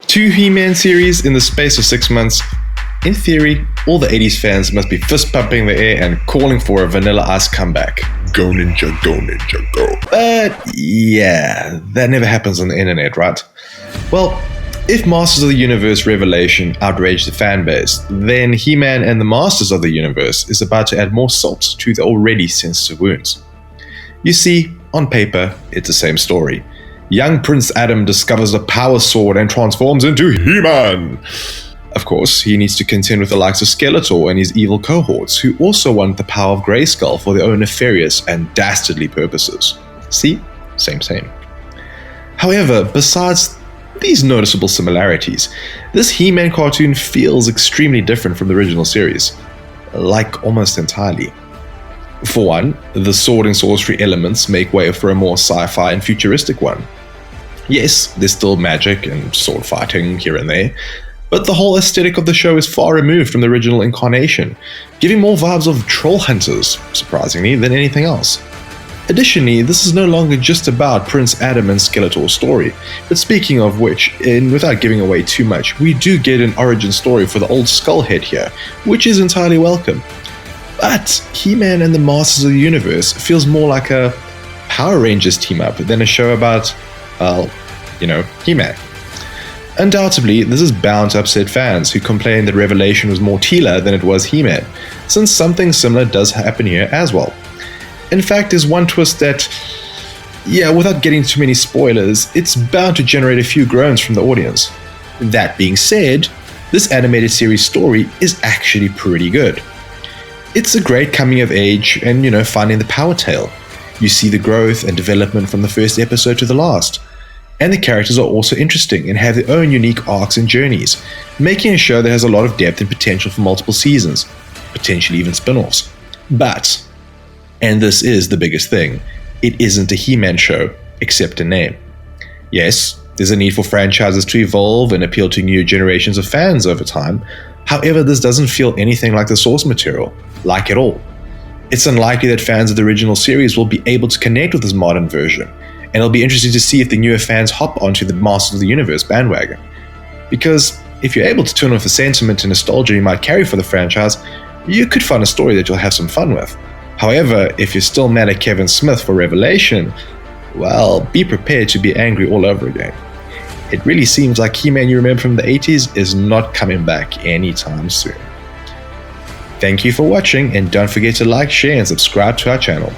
2 He-Man series in the space of 6 months. In theory, all the 80s fans must be fist pumping the air and calling for a Vanilla Ice comeback. Go Ninja, go Ninja, go. But yeah, that never happens on the internet, right? Well, if Masters of the Universe Revelation outraged the fanbase, then He-Man and the Masters of the Universe is about to add more salt to the already sensitive wounds. You see, on paper, it's the same story. Young Prince Adam discovers a power sword and transforms into He-Man. Of course, he needs to contend with the likes of Skeletor and his evil cohorts, who also want the power of Grayskull for their own nefarious and dastardly purposes. See? Same. However, besides these noticeable similarities, this He-Man cartoon feels extremely different from the original series. Like, almost entirely. For one, the sword and sorcery elements make way for a more sci-fi and futuristic one. Yes, there's still magic and sword fighting here and there, but the whole aesthetic of the show is far removed from the original incarnation, giving more vibes of troll hunters, surprisingly, than anything else. Additionally, this is no longer just about Prince Adam and Skeletor's story, but speaking of which, and without giving away too much, we do get an origin story for the old Skullhead here, which is entirely welcome. But He-Man and the Masters of the Universe feels more like a Power Rangers team-up than a show about, well, He-Man. Undoubtedly, this is bound to upset fans who complain that Revelation was more Teela than it was He-Man, since something similar does happen here as well. In fact, there's one twist that, without getting too many spoilers, it's bound to generate a few groans from the audience. That being said, this animated series story is actually pretty good. It's a great coming of age and, finding the power tale. You see the growth and development from the first episode to the last. And the characters are also interesting and have their own unique arcs and journeys, making a show that has a lot of depth and potential for multiple seasons, potentially even spin-offs. But, and this is the biggest thing, it isn't a He-Man show, except in name. Yes, there's a need for franchises to evolve and appeal to new generations of fans over time. However, this doesn't feel anything like the source material, like at all. It's unlikely that fans of the original series will be able to connect with this modern version, and it'll be interesting to see if the newer fans hop onto the Masters of the Universe bandwagon. Because if you're able to turn off the sentiment and nostalgia you might carry for the franchise, you could find a story that you'll have some fun with. However, if you're still mad at Kevin Smith for Revelation, well, be prepared to be angry all over again. It really seems like He-Man you remember from the 80s is not coming back anytime soon. Thank you for watching, and don't forget to like, share, and subscribe to our channel.